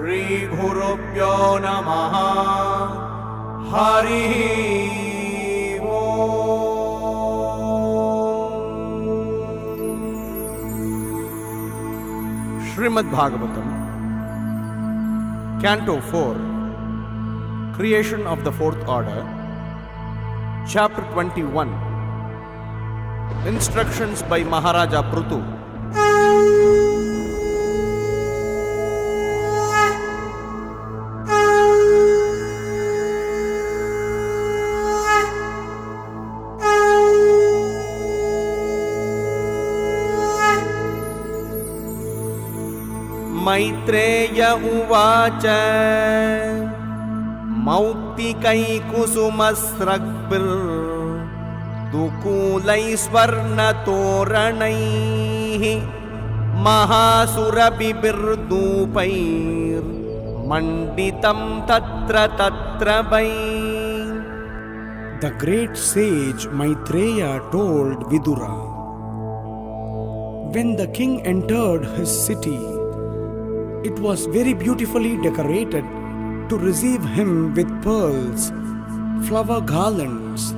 श्रीगुरुभ्यो नमः। हरिः ओम्। Śrīmad-Bhāgavatam, Canto 4, Creation of the Fourth Order, Chapter 21, Instructions by Maharaja Pṛthu. Maitreya उवाच मौक्तिकैकुसुमस्रग्भिर्दुकूलैस्वर्णतोरणैः महासुरभिर्धूपैर्मण्डितं तत्र तत्र वै. The great sage Maitreya told Vidura, when the king entered his city, it was very beautifully decorated to receive him with pearls, flower garlands,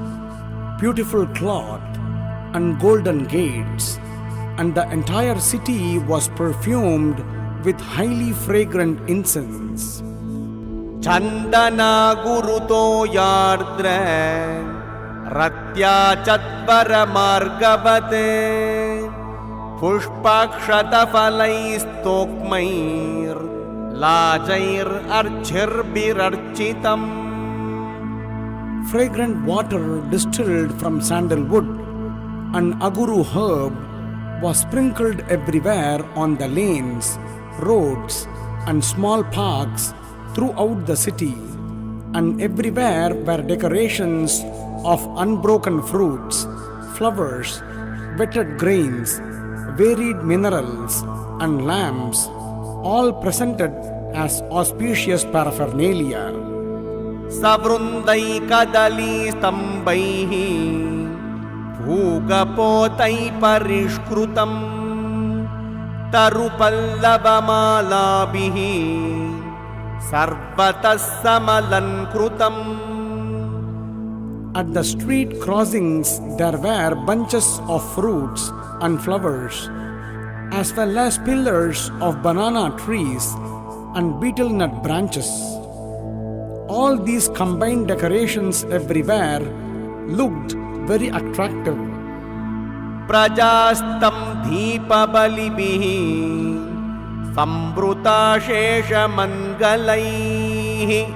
beautiful cloth, and golden gates, and the entire city was perfumed with highly fragrant incense. Chandana guruto yardra ratya chatvara margavate पुष्पाक्षतफलैस्तोक्मैर् लाजैर्अर्चिर्भिरर्चितम्. Fragrant water distilled from sandalwood and aguru herb was sprinkled everywhere on the lanes, roads, and small parks throughout the city, and everywhere were decorations of unbroken fruits, flowers, wetted grains, varied minerals, and lamps, all presented as auspicious paraphernalia. Savrundai kadali stambaihi bhugapotai parishkrutam tarupallavamalabihi sarvatas samalankrutam. At the street crossings there were bunches of fruits and flowers, as well as pillars of banana trees and betel nut branches. All these combined decorations everywhere looked very attractive. Prajastam dhīpabalibihi sambruta shesha mangalaihi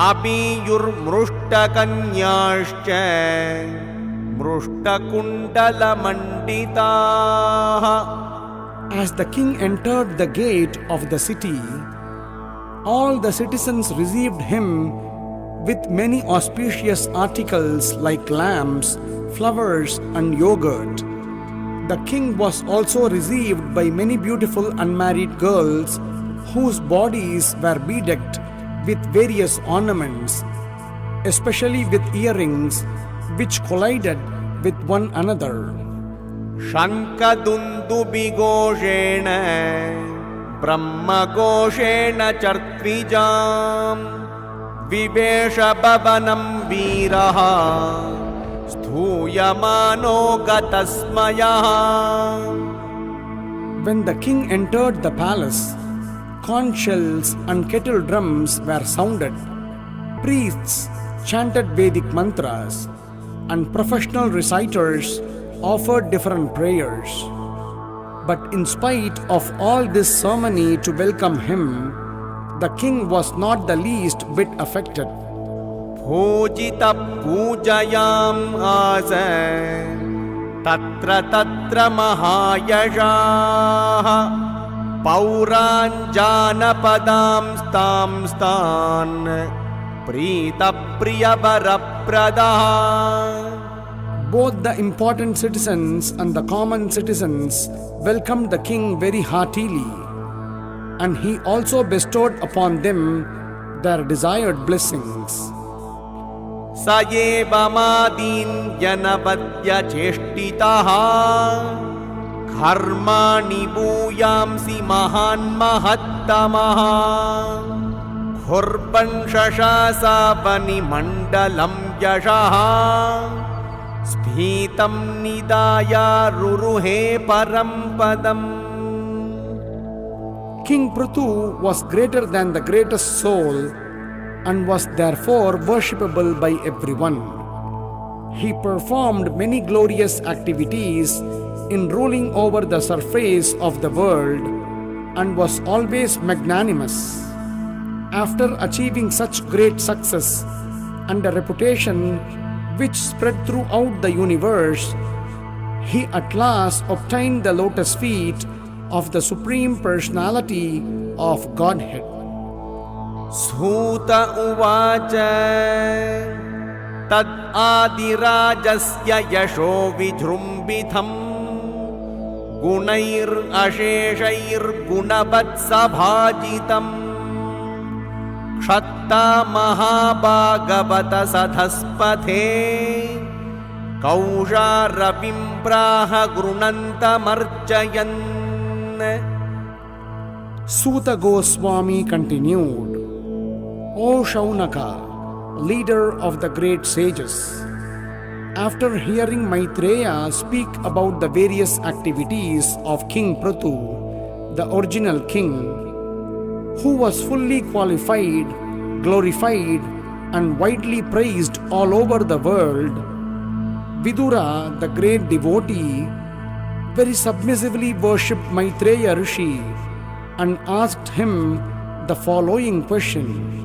abiyur mrushtakanyāscha mrushtakundala manditaha. As the king entered the gate of the city, all the citizens received him with many auspicious articles like lamps, flowers, and yogurt. The king was also received by many beautiful unmarried girls whose bodies were bedecked with various ornaments, especially with earrings which collided with one another. Shankadundubigoshena Brahmagoshena chartrijam Vivesha bhavanam viraha Sthuyamano gatasmayaha. When the king entered the palace, conch shells and kettle drums were sounded. Priests chanted Vedic mantras, and professional reciters offered different prayers. But in spite of all this ceremony to welcome him, the king was not the least bit affected. Bhojita pujayam asa tatra tatra mahayashaha pauranjanapadam stam stan prita priya varapradaha. Both the important citizens and the common citizens welcomed the king very heartily, and he also bestowed upon them their desired blessings. Sayeva madin janavadya cheshtitaha कर्माणि भूयांसि महान् महत्तमः कुर्वन् यशः स्फीतं निदाय रुरुहे परं पदम्. King Pṛthu was greater than the greatest soul and was therefore worshipable by everyone. He performed many glorious activities in ruling over the surface of the world and was always magnanimous. After achieving such great success and a reputation which spread throughout the universe, he at last obtained the lotus feet of the Supreme Personality of Godhead. Sūta uvaca tad ādirājasya yasho vijrumbitham gunair asheshair gunavatsabhajitam kshatta mahabhagavata sadhaspathe kausharapimpraha grunantamarchayan. Sūta Goswami continued, O Shaunaka, leader of the great sages, after hearing Maitreya speak about the various activities of King Pṛthu, the original king, who was fully qualified, glorified, and widely praised all over the world, Vidura, the great devotee, very submissively worshipped Maitreya Rishi and asked him the following question.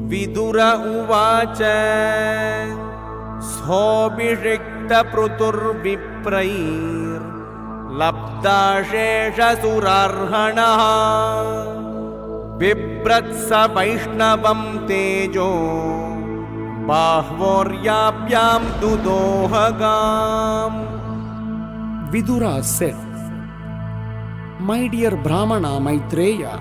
Vidura uvaca Sōbhishikta prutur viprair labdashesha surarhanaha vibratsa vaishnavam tejo bahvoryabyam dudohagam. Vidura said, My dear Brahmana Maitreya,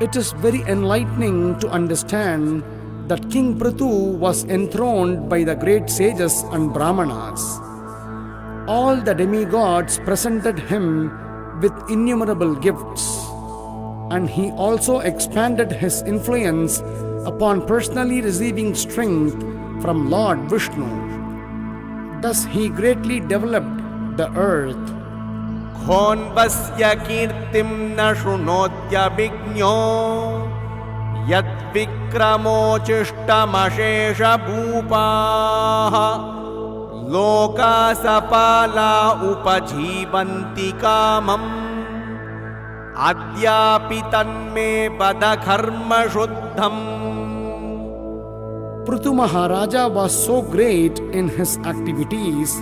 it is very enlightening to understand that King Pṛthu was enthroned by the great sages and Brahmanas. All the demigods presented him with innumerable gifts, and he also expanded his influence upon personally receiving strength from Lord Vishnu. Thus he greatly developed the earth. Khonvasya kirtim na shrunotya vignyo yat vikramo chishtamashesha bhupaha loka sapala upajivanti kamam adyapi tanme pada karma shuddham. Pṛthu Maharaja was so great in his activities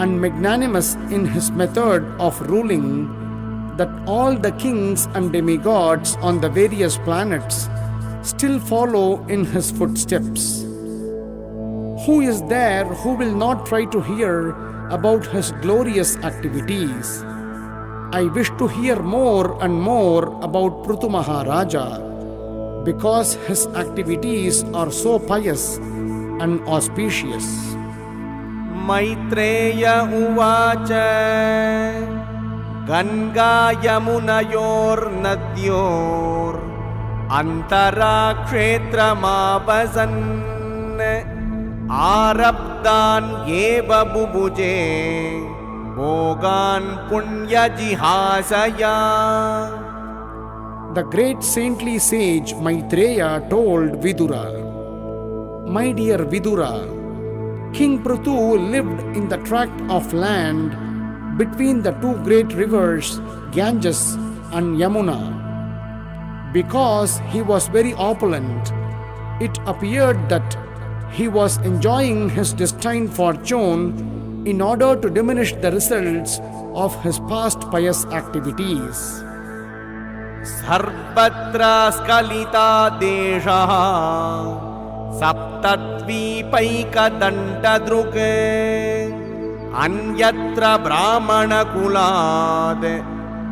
and magnanimous in his method of ruling that all the kings and demigods on the various planets still follow in his footsteps. Who is there who will not try to hear about his glorious activities? I wish to hear more and more about Pṛthu Maharaja because his activities are so pious and auspicious. Maitreya uvaca Ganga yamunayor nadyor Antara kshetramavasan Arabdan yeva bubuje Bhogan punya jihasaya. The great saintly sage Maitreya told Vidura, My dear Vidura, King Pṛthu lived in the tract of land between the two great rivers Ganges and Yamuna. Because he was very opulent, it appeared that he was enjoying his destined fortune in order to diminish the results of his past pious activities. Sarvatra skalita deshaha Saptatvipaika dantadruke Anyatra brahmana kulad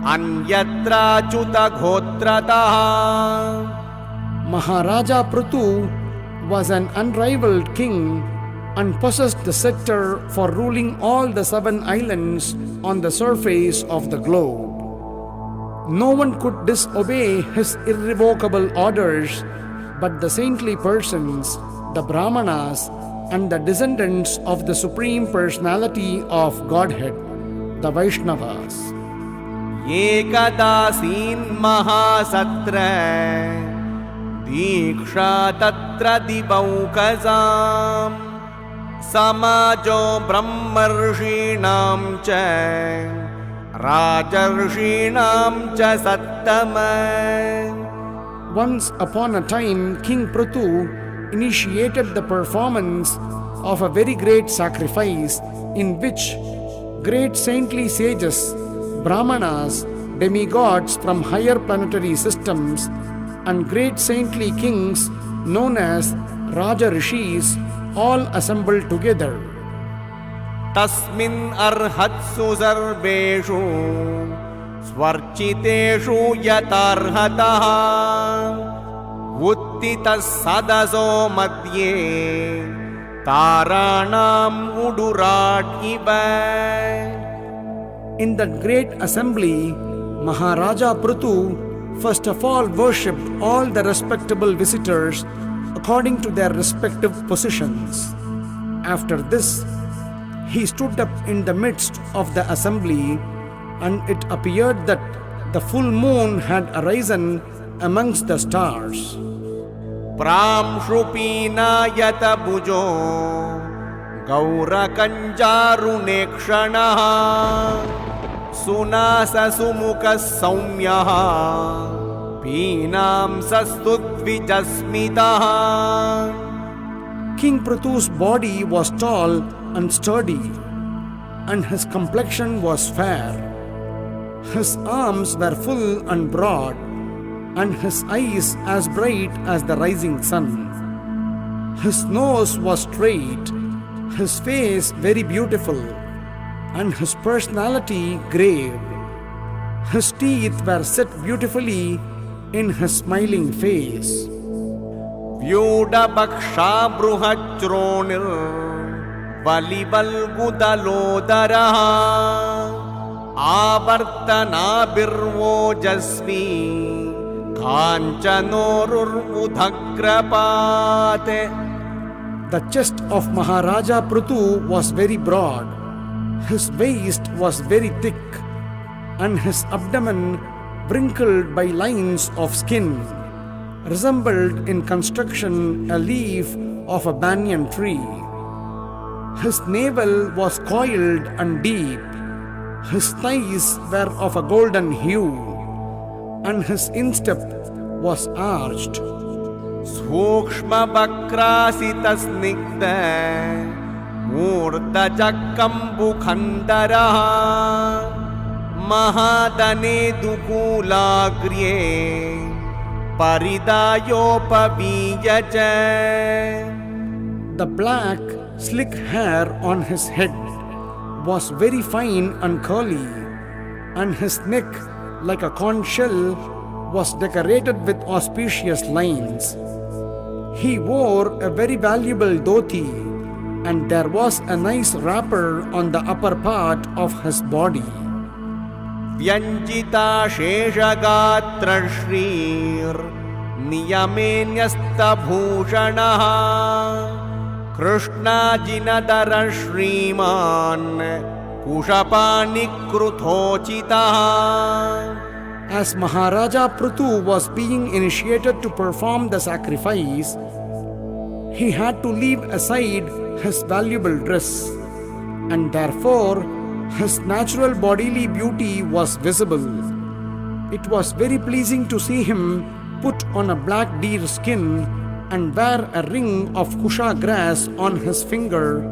Anyatra chuta ghotrataha. Maharaja Pṛthu was an unrivaled king and possessed the scepter for ruling all the 7 islands on the surface of the globe. No one could disobey his irrevocable orders but the saintly persons, the Brahmanas, and the descendants of the Supreme Personality of Godhead, the Vaishnavas. Ekadasin mahasatra diksha tatra divaukazam samajo brahmarshinam cha rajarshinam cha sattama. Once upon a time, King Pṛthu initiated the performance of a very great sacrifice in which great saintly sages, Brahmanas, demigods from higher planetary systems, and great saintly kings known as Raja Rishis all assembled together. Tasmin arhatsu sarveshu swarchiteshu yatarhataha uttitas sadaso madhye taranam udurat iva. In that great assembly, Maharaja Pṛthu first of all worshipped all the respectable visitors according to their respective positions. After this, he stood up in the midst of the assembly, and it appeared that the full moon had arisen amongst the stars. Pramshupina yata bujo gaura kanjaru nekshanaha sunasa sumukha saumyaha pinam sastudvijasmitaha. King Pṛthu's body was tall and sturdy, and his complexion was fair. His arms were full and broad, and his eyes as bright as the rising sun. His nose was straight, his face very beautiful, and his personality grave. His teeth were set beautifully in his smiling face. Vyuda baksha bruhachronir valibal gudalodaraha avartana birvojasmi kanchanorur udhagrapate. The chest of Maharaja Pṛthu was very broad, his waist was very thick, and his abdomen, wrinkled by lines of skin, resembled in construction a leaf of a banyan tree. His navel was coiled and deep, his thighs were of a golden hue, and his instep was arched. Sukshma bakrasita snigdha murta jakkambu khandaraha mahadane dukulagriye paridayopaviyaja. The black, slick hair on his head was very fine and curly, and his neck, like a conch shell, was decorated with auspicious lines. He wore a very valuable dhoti, and there was a nice wrapper on the upper part of his body. Vyanjita sheshagatra shrir niyamenyasta bhushanaha krishna jinadara shriman kushapani kruthochitaha. As Maharaja Pṛthu was being initiated to perform the sacrifice, he had to leave aside his valuable dress, and therefore his natural bodily beauty was visible. It was very pleasing to see him put on a black deer skin and wear a ring of kusha grass on his finger,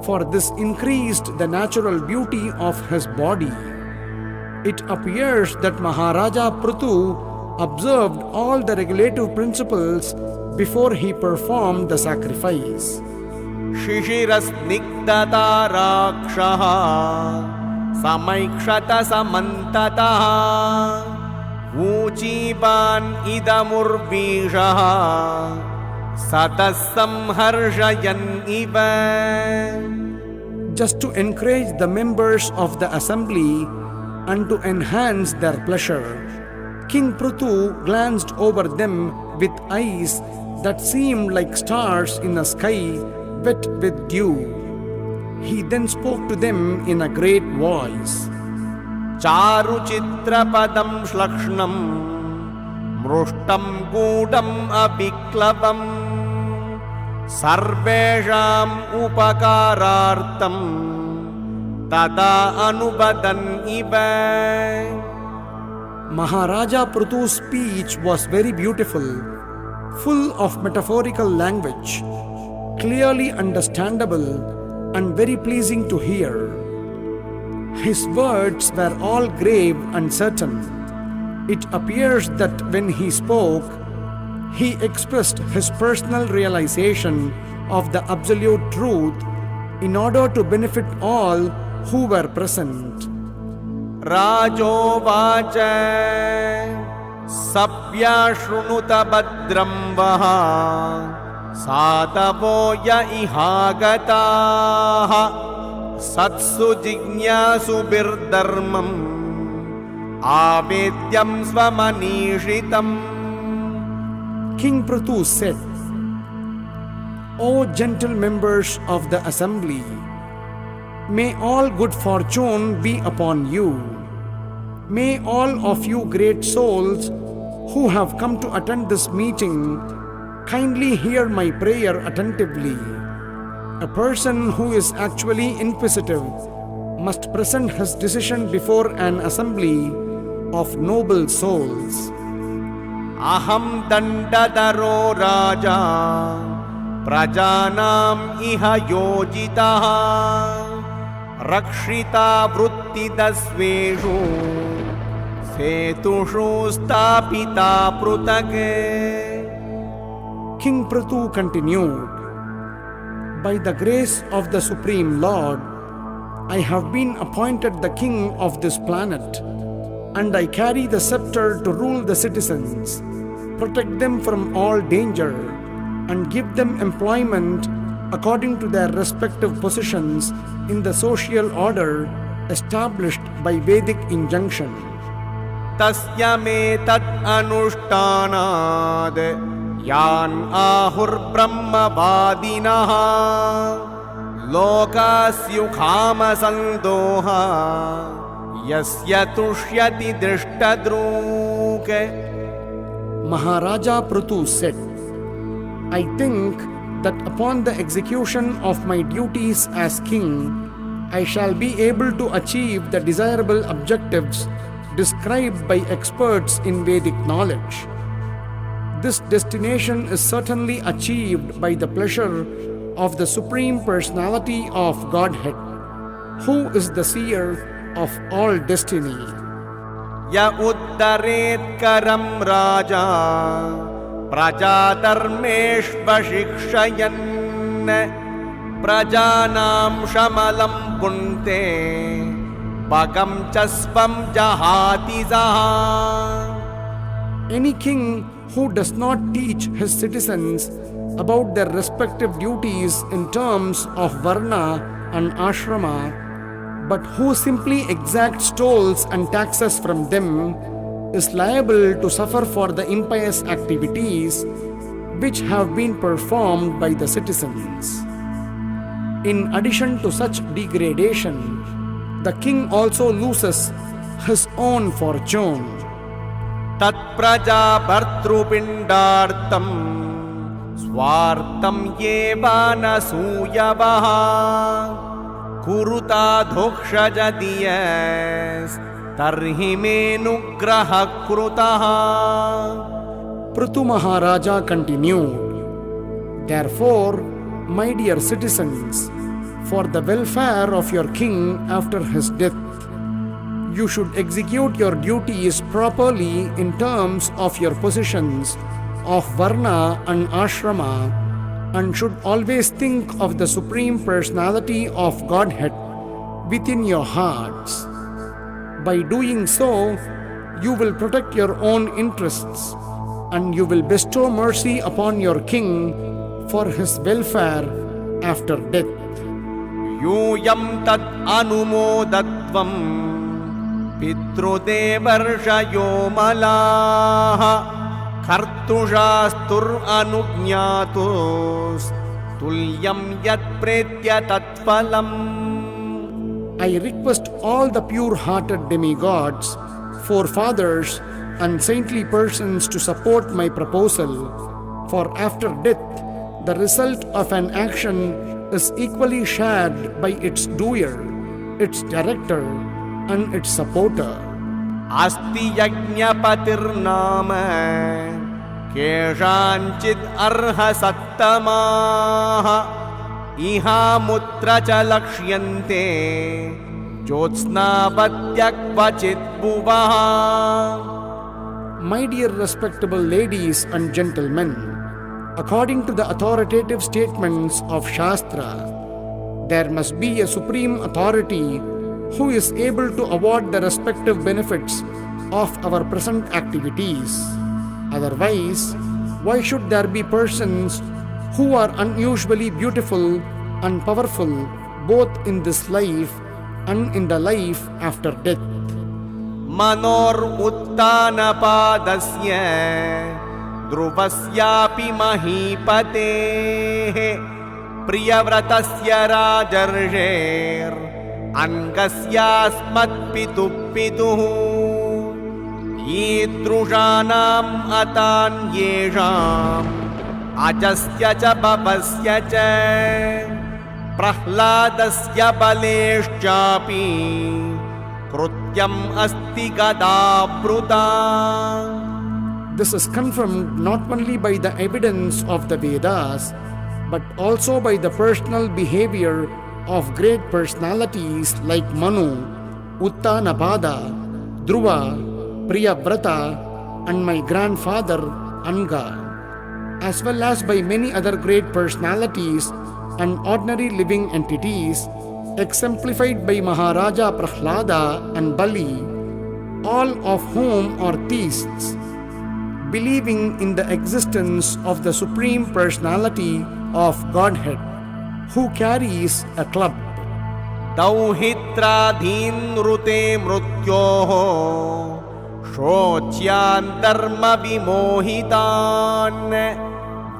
for this increased the natural beauty of his body. It appears that Maharaja Pṛthu observed all the regulative principles before he performed the sacrifice. Shishirasnigdata rakshaha samaikshata samantataha uchiban idamurvishaha satah samharshayan iva. Just to encourage the members of the assembly and to enhance their pleasure, King Pṛthu glanced over them with eyes that seemed like stars in a sky wet with dew. He then spoke to them in a great voice. Charu chitra padam shlakshnam mrushtam gudam aviklavam sarvesham upakarartam tada anubadan iva. Maharaja Pṛthu's speech was very beautiful, full of metaphorical language, clearly understandable and very pleasing to hear. His words were all grave and certain. It appears that when he spoke, he expressed his personal realization of the absolute truth in order to benefit all who were present. Rajovacha sabhya shrunuta badram vaha sadavo ya ihagataha satsu jignasu birdharmam avedyam svamanishritam. King Pṛthu said, O gentle members of the assembly, may all good fortune be upon you. May all of you great souls who have come to attend this meeting kindly hear my prayer attentively. A person who is actually inquisitive must present his decision before an assembly of noble souls. Aham dandadaro raja prajanam iha yojitaha rakshita vritti dasveshu setushu stapita prutage. King Pṛthu continued, By the grace of the Supreme Lord, I have been appointed the king of this planet, and I carry the scepter to rule the citizens, protect them from all danger, and give them employment according to their respective positions in the social order established by Vedic injunction. Tasya me tat anushtanad yan ahur brahma vadinaha lokasyukhama sandoha yasya tushyati drishtadruke. Maharaja Pṛthu said, I think that upon the execution of my duties as king, I shall be able to achieve the desirable objectives described by experts in Vedic knowledge. This destination is certainly achieved by the pleasure of the Supreme Personality of Godhead, who is the seer of all destiny. Ya uddaret karam raja prajatarmeshva shikshayan prajanam shamalam punte bagam chasvam jahati zaha. Any king who does not teach his citizens about their respective duties in terms of varna and ashrama, but who simply exacts tolls and taxes from them, is liable to suffer for the impious activities which have been performed by the citizens. In addition to such degradation, the king also loses his own fortune. Tat praja bhartrupindartam swartam yevana suyavaha kuruta dhukshaja diyas tarhi me nugraha krutaha. Pṛthu Maharaja continued, Therefore, my dear citizens, for the welfare of your king after his death, you should execute your duties properly in terms of your positions of varna and ashrama, and should always think of the Supreme Personality of Godhead within your hearts. By doing so, you will protect your own interests and you will bestow mercy upon your king for his welfare after death. Yūyam tad anumodatvam pitrudevarshyo malaha kartushastur anugnatus tulyam yat pretya tatpalam. I request all the pure-hearted demigods, forefathers, and saintly persons to support my proposal, for after death, the result of an action is equally shared by its doer, its director, and its supporter. Asti yajnapatirnama keshanchid arha sattamaha iha mutra cha lakshiyante jyotsnapatyakvachit bhuvaha. My dear respectable ladies and gentlemen, according to the authoritative statements of Shastra, there must be a supreme authority who is able to award the respective benefits of our present activities. Otherwise, why should there be persons who are unusually beautiful and powerful both in this life and in the life after death? Manor uttanapadasya druvasyapi mahipate priyavratasya rajarsher angasyasmat pituh yidrushanam atan yesham ajasya cha babasya cha prahladasya baleshchapi Krutyam asti gada pruta. This is confirmed not only by the evidence of the Vedas, but also by the personal behavior of great personalities like Manu, Uttanapada, Dhruva, Priyavrata, and my grandfather Anga, as well as by many other great personalities and ordinary living entities, exemplified by Maharaja Prahlada and Bali, all of whom are theists, believing in the existence of the Supreme Personality of Godhead, who carries a club. Dauhitradhin rute mrutyoho shocyan dharma vimohitan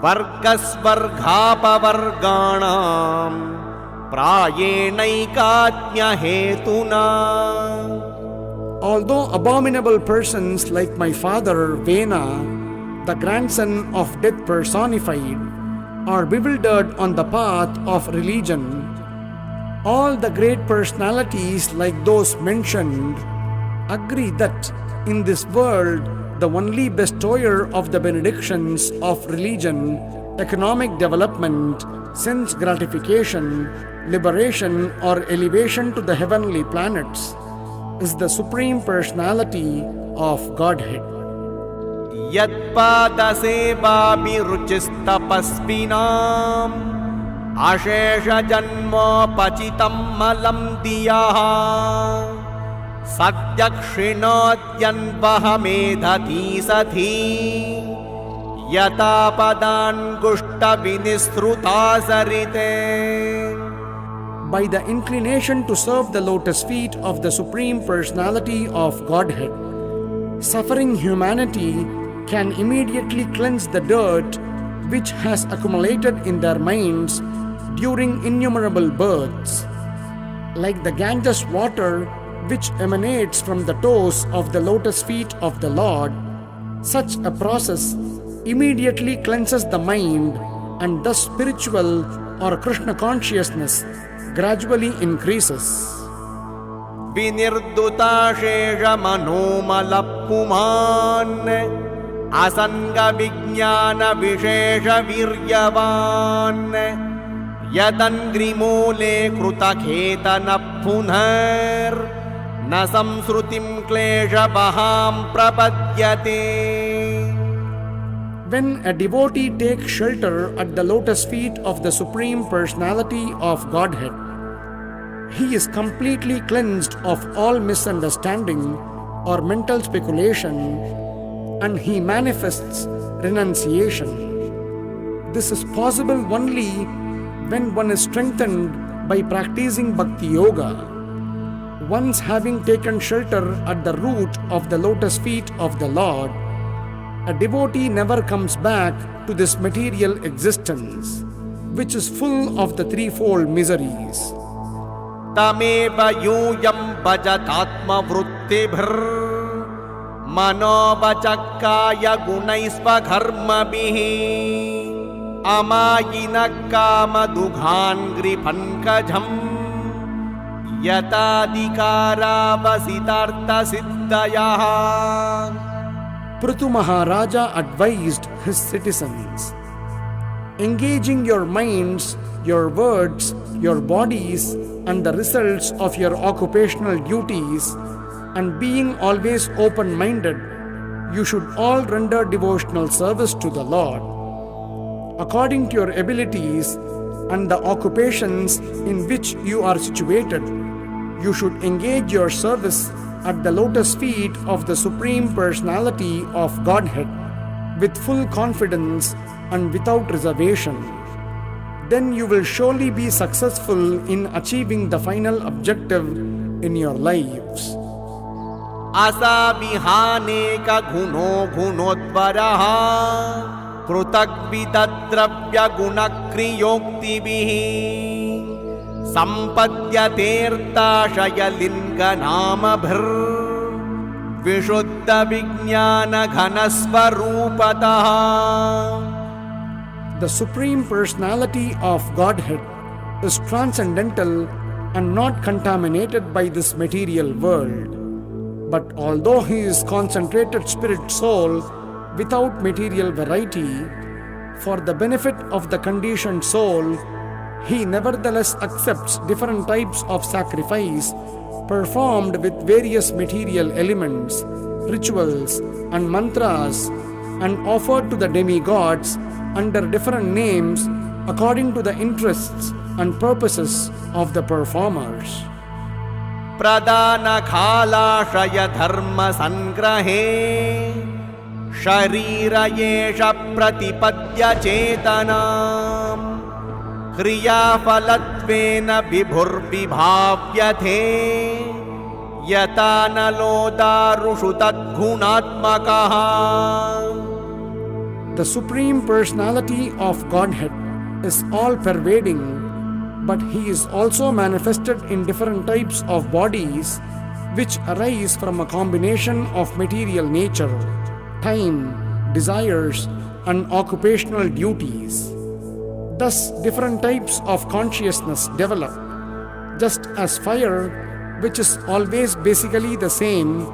vargasvarghapavarganam prayenaikatnya hetuna. Although abominable persons like my father Vena, the grandson of death personified, are bewildered on the path of religion, all the great personalities like those mentioned agree that in this world the only bestower of the benedictions of religion, economic development, sense gratification, liberation or elevation to the heavenly planets is the Supreme Personality of Godhead. Yat pada seva viruchistapasvinam ashesha janma pachitam malam diyaha satyakshinoத்யன் vahmedhati sathi yata padan gushta vinisruta sarite. By the inclination to serve the lotus feet of the Supreme Personality of Godhead, suffering humanity can immediately cleanse the dirt which has accumulated in their minds during innumerable births. Like the Ganges water which emanates from the toes of the lotus feet of the Lord, such a process immediately cleanses the mind, and thus spiritual or Krishna consciousness gradually increases. Vinirduta shesha manomalappuman asanga vijnana vishesha viryavan yadangrimule krutakhetana punar na samsrutim klesha baham prapadyate. When a devotee takes shelter at the lotus feet of the Supreme Personality of Godhead, he is completely cleansed of all misunderstanding or mental speculation, and he manifests renunciation. This is possible only when one is strengthened by practicing Bhakti Yoga. Once having taken shelter at the root of the lotus feet of the Lord, a devotee never comes back to this material existence, which is full of the threefold miseries. Tameva yuyam bhajatatma vrittibhir मनोवचक्काय गुणैस्वघर्मभिः अमायिनकामदुघान्ग्रिपङ्कजम् यताधिकारावसितार्थसिद्धयः. Pṛthu Maharaja advised his citizens, engaging your minds, your words, your bodies, and the results of your occupational duties, and being always open-minded, you should all render devotional service to the Lord. According to your abilities and the occupations in which you are situated, you should engage your service at the lotus feet of the Supreme Personality of Godhead with full confidence and without reservation. Then you will surely be successful in achieving the final objective in your lives. असाविहानेक गुणो गुणोद्वरः पृथग्विदद्रव्य गुणक्रियोक्तिभिः सम्पद्यतेऽर्थाशयलिङ्गनामभिर् विशुद्ध विज्ञान घनस्वरूपतः. The Supreme Personality of Godhead is transcendental and not contaminated by this material world. But although he is concentrated spirit soul without material variety, for the benefit of the conditioned soul, he nevertheless accepts different types of sacrifice performed with various material elements, rituals, and mantras, and offered to the demigods under different names according to the interests and purposes of the performers. प्रदान खालाशय धर्म संग्रहे शरीर येष प्रतिपद्य चेतनाम् क्रियाफलत्वेन विभुर्विभाव्यते यथा नलो दारुषु तद्गुणात्मकः. The Supreme Personality of Godhead is all-pervading, but he is also manifested in different types of bodies which arise from a combination of material nature, time, desires, and occupational duties. Thus, different types of consciousness develop, just as fire, which is always basically the same,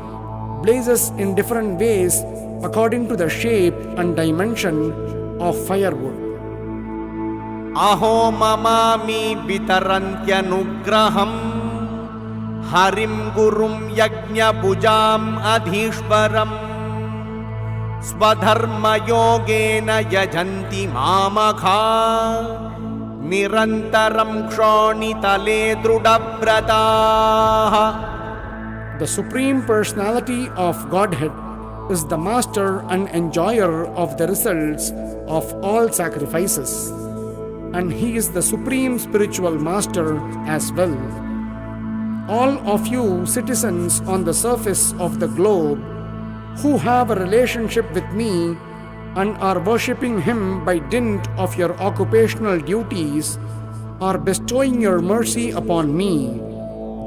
blazes in different ways according to the shape and dimension of firewood. अहो ममामि वितरन्त्यनुग्रहम् हरिं गुरुं यज्ञभुजाम् अधीश्वरम् स्वधर्मयोगेन यजन्ति मामखा निरन्तरं क्षोणितले दृढव्रताः. The Supreme Personality of Godhead is the master and enjoyer of the results of all sacrifices, and he is the Supreme Spiritual Master as well. All of you citizens on the surface of the globe who have a relationship with me and are worshipping him by dint of your occupational duties are bestowing your mercy upon me.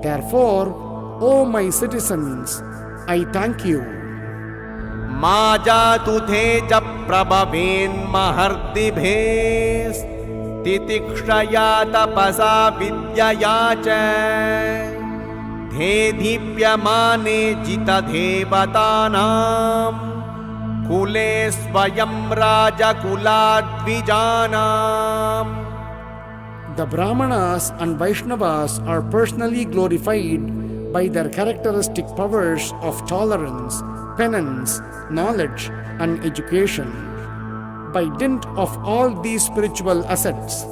Therefore, O my citizens, I thank you. मा जातु तेज प्रभवेन्महर्दिभेस् तितिक्षया तपसा विद्यया च धेदीप्यमाने जितदेवतानां कुले स्वयं राजकुलाद्विजानाम्. The Brahmanas and Vaishnavas are personally glorified by their characteristic powers of tolerance, penance, knowledge, and education. By dint of all these spiritual assets,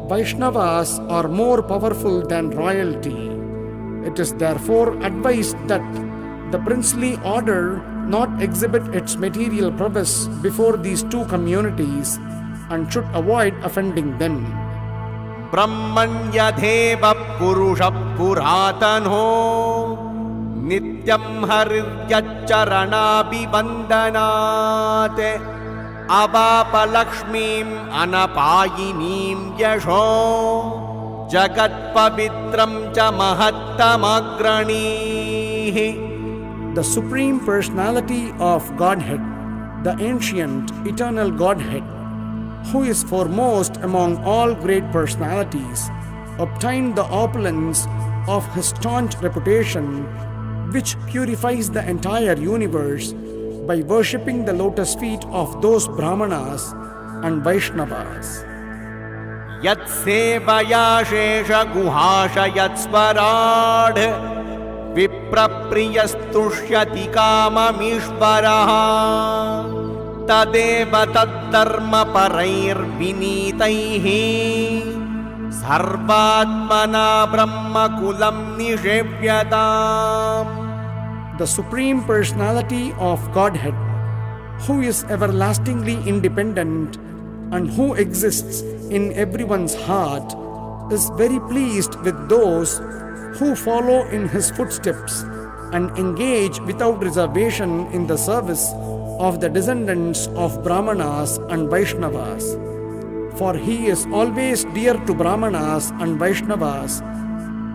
Vaishnavas are more powerful than royalty. It is therefore advised that the princely order not exhibit its material prowess before these two communities and should avoid offending them. Brahmanyadeva purusha puratano nityam hariryaccharanabhivandanat avapalakshmim anapayinim yasho jagat pavitram cha mahattamagranihi. The Supreme Personality of Godhead, the ancient, eternal Godhead, who is foremost among all great personalities, obtained the opulence of his staunch reputation, which purifies the entire universe by worshipping the lotus feet of those Brahmanas and Vaishnavas. Yat sevaya shesha guhasha yat svarad viprapriyastushyati kamamishvaraha tadeva taddharma parair vinitaihi sarvatmana brahma kulam nishevyatam. The Supreme Personality of Godhead, who is everlastingly independent and who exists in everyone's heart, is very pleased with those who follow in his footsteps and engage without reservation in the service of the descendants of Brahmanas and Vaishnavas. For he is always dear to Brahmanas and Vaishnavas,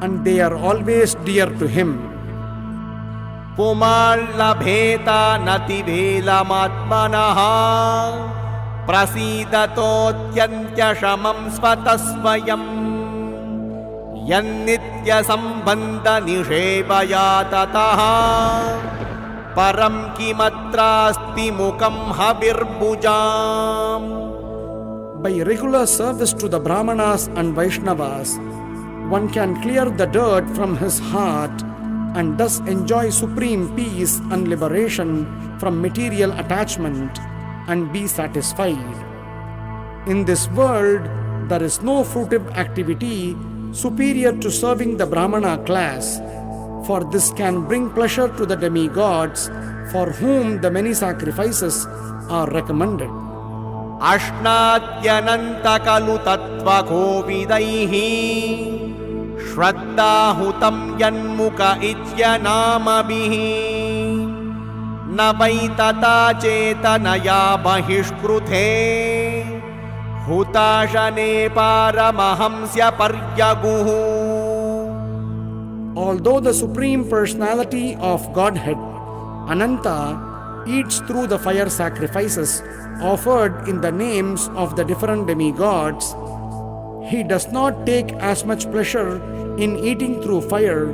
and they are always dear to him. Pumalabheta nativeelamatmanaha prasidatotyantya shamam svatasvayam yannitya sambandha nishevaya tataha param kimatrasti mukam havirbhujam. By regular service to the Brahmanas and Vaishnavas, one can clear the dirt from his heart and thus enjoy supreme peace and liberation from material attachment and be satisfied. In this world, there is no fruitive activity superior to serving the Brahmana class, for this can bring pleasure to the demigods for whom the many sacrifices are recommended. Ashnatyananta kalu tattva kovidaihi Shraddhahutam yanmuka ityanamabihi Navaitata chetanaya bahishkruthe Hutashane paramahamsya paryaguhu. Although the Supreme Personality of Godhead, Ananta, eats through the fire sacrifices offered in the names of the different demigods, he does not take as much pleasure in eating through fire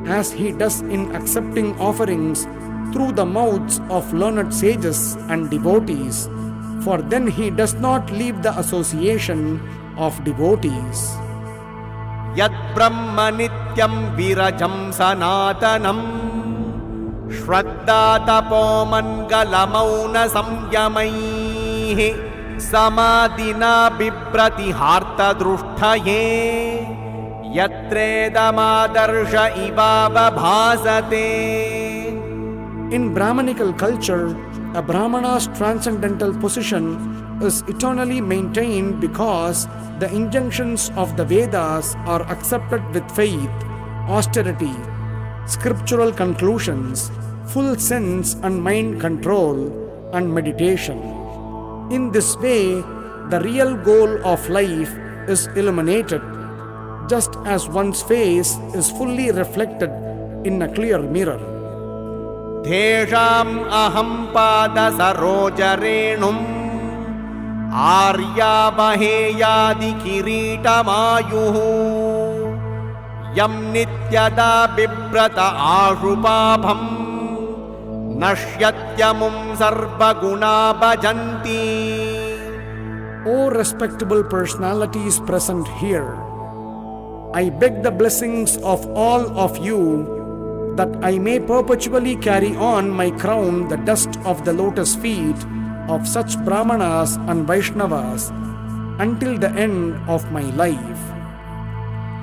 as he does in accepting offerings through the mouths of learned sages and devotees, for then he does not leave the association of devotees. Yat brahma nityam virajam sanatanam Shraddha tapo mangala mauna samyamaihi Samadina bibrati harta drushtaye Yatredamadarsha ibaba bhasate. In Brahmanical culture, a Brahmana's transcendental position is eternally maintained because the injunctions of the Vedas are accepted with faith, austerity, scriptural conclusions, full sense and mind control, and meditation. In this way, the real goal of life is illuminated, just as one's face is fully reflected in a clear mirror. Tesham aham pada sarojarenum Aryabaheyadi kiritamayuhu Yam nityada bibrata ashupabham Nashyatyamum sarvaguna bhajanti. O respectable personalities present here, I beg the blessings of all of you that I may perpetually carry on my crown the dust of the lotus feet of such Brahmanas and Vaishnavas until the end of my life.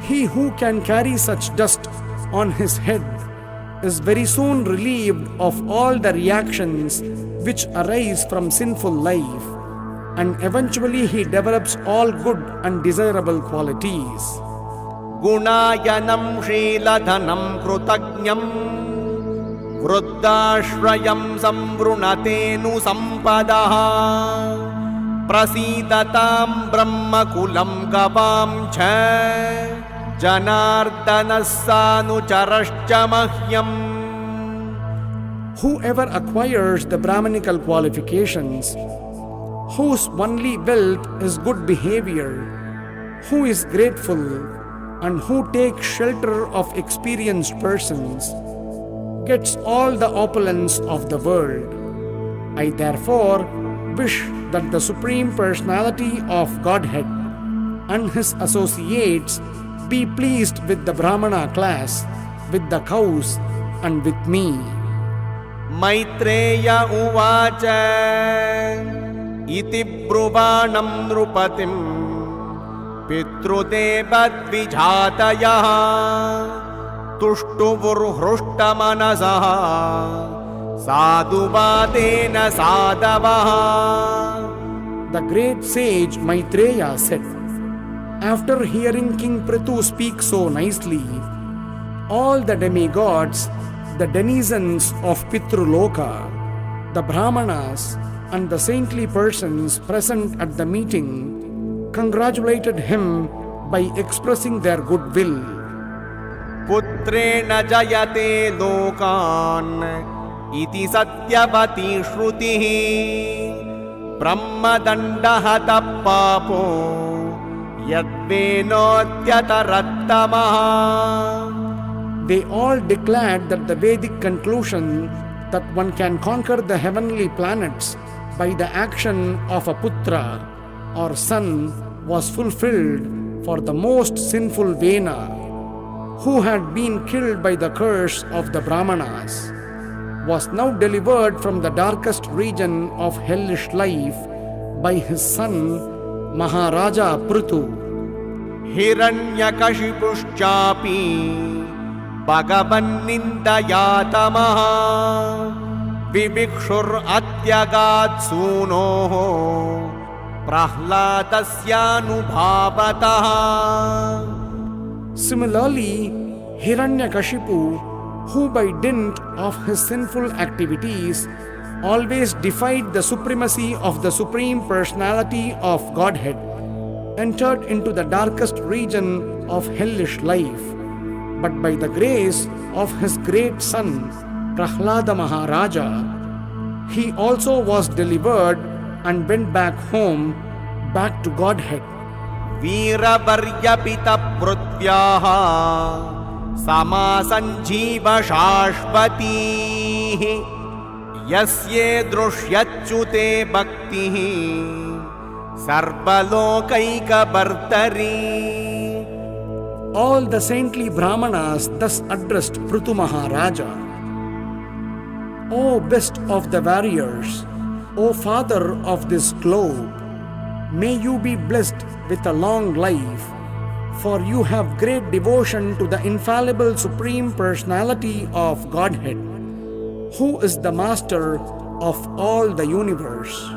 He who can carry such dust on his head is very soon relieved of all the reactions which arise from sinful life, and eventually he develops all good and desirable qualities. गुणायनं शीलधनं कृतज्ञं वृद्धाश्रयं संवृणतेऽनुसम्पदः प्रसीदतां ब्रह्मकुलं गवां च जनार्दनः सानुचरश्च मह्यम्. Whoever acquires the Brahmanical qualifications, whose only wealth is good behavior, who is grateful, and who takes shelter of experienced persons, gets all the opulence of the world. I therefore wish that the Supreme Personality of Godhead and his associates be pleased with the Brahmana class, with the cows, and with me. Maitreya उवाच इति ब्रुवाणं नृपतिं पितृदेवद्विजातयः तुष्टुवुर्हृष्टमनसः साधुवादेन साधवः. The great sage Maitreya said, after hearing King Pṛthu speak so nicely, all the demigods, the denizens of Pitruloka, the Brahmanas, and the saintly persons present at the meeting congratulated him by expressing their goodwill. पुत्रेण जयते लोकान् इति सत्यवती श्रुतिः ब्रह्मदण्डहतः पापो यद्वेनोद्यतरत्तमः. They all declared that the Vedic conclusion that one can conquer the heavenly planets by the action of a putra or son was fulfilled for the most sinful Vena, who had been killed by the curse of the Brahmanas, was now delivered from the darkest region of hellish life by his son Maharaja Pṛthu. हिरण्यकशिपुश्चापि भगवन्निन्दयातमः विविक्षुरत्यगात् सूनोः प्रह्लादस्यानुभावतः. Similarly, Hiranyakashipu, who by dint of his sinful activities always defied the supremacy of the Supreme Personality of Godhead, entered into the darkest region of hellish life. But by the grace of his great son, Prahlada Maharaja, he also was delivered and went back home, back to Godhead. वीरवर्यपितपृथ्व्याः समासञ्जीव शाश्वतीः यस्ये दृश्यच्युते भक्तिः सर्वलोकैकबर्तरी. All the saintly Brahmanas thus addressed Pṛthu Maharaja. O best of the warriors, O father of this globe, may you be blessed with a long life, for you have great devotion to the infallible Supreme Personality of Godhead, who is the master of all the universe.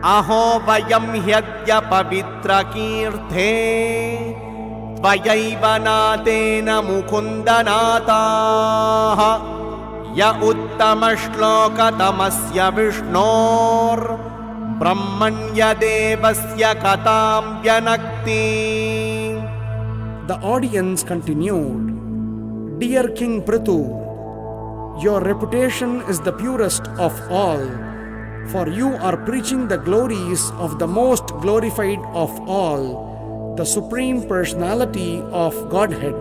अहो वयं ह्यद्य पवित्रकीर्थे त्वयैव नातेन मुकुन्दनाथाः य उत्तमश्लोकतमस्य विष्णोर्ब्रह्मण्यदेवस्य कथां व्यनक्ति. The audience continued, Dear King Pṛthu, your reputation is the purest of all, for you are preaching the glories of the most glorified of all, the Supreme Personality of Godhead,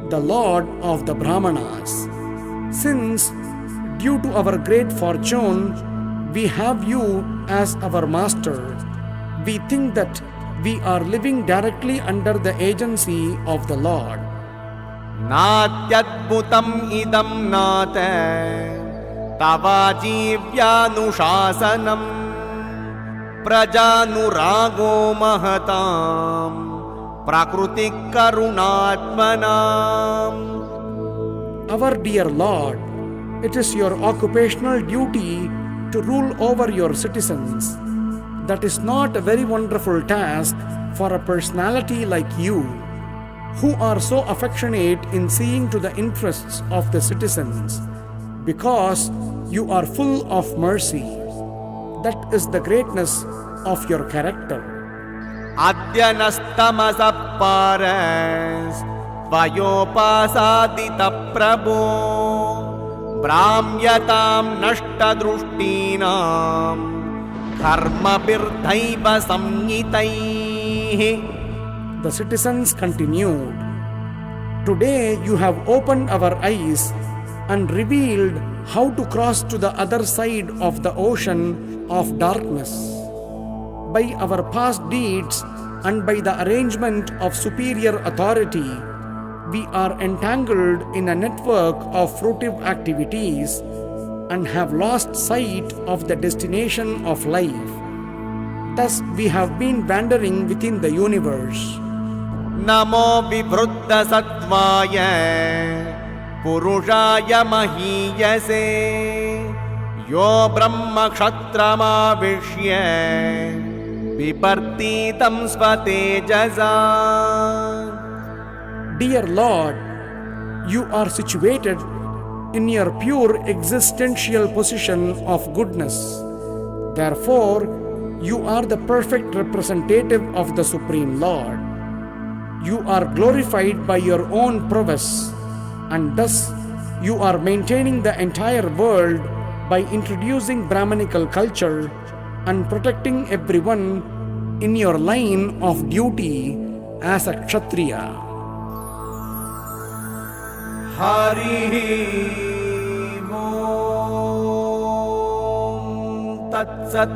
the Lord of the Brahmanas. Since, due to our great fortune, we have you as our master, we think that we are living directly under the agency of the Lord. नात्यद्भुतम् इदं नाथ तवाजीव्यानुशासनम् प्रजानुरागो महताम् प्रकृतिकरुणात्मनाम्. Our dear Lord, it is your occupational duty to rule over your citizens. That is not a very wonderful task for a personality like you, who are so affectionate in seeing to the interests of the citizens, because you are full of mercy. That is the greatness of your character. Adya nastamasa paras Vayopasadita prabho Brahmyatam nashta drushtinam Dharma birdhaiva samyitaihi. The citizens continued, "Today you have opened our eyes and revealed how to cross to the other side of the ocean of darkness. By our past deeds and by the arrangement of superior authority, we are entangled in a network of fruitive activities and have lost sight of the destination of life. Thus we have been wandering within the universe." Namo vivruddha sattvaya Purushaya mahiyase Yo brahma kshatrama vishya Vipartitam svatejasa. Dear Lord, you are situated in your pure existential position of goodness. Therefore, you are the perfect representative of the Supreme Lord. You are glorified by your own prowess, and thus you are maintaining the entire world by introducing Brahmanical culture and protecting everyone in your line of duty as a Kshatriya. Hari Om Tat Sat.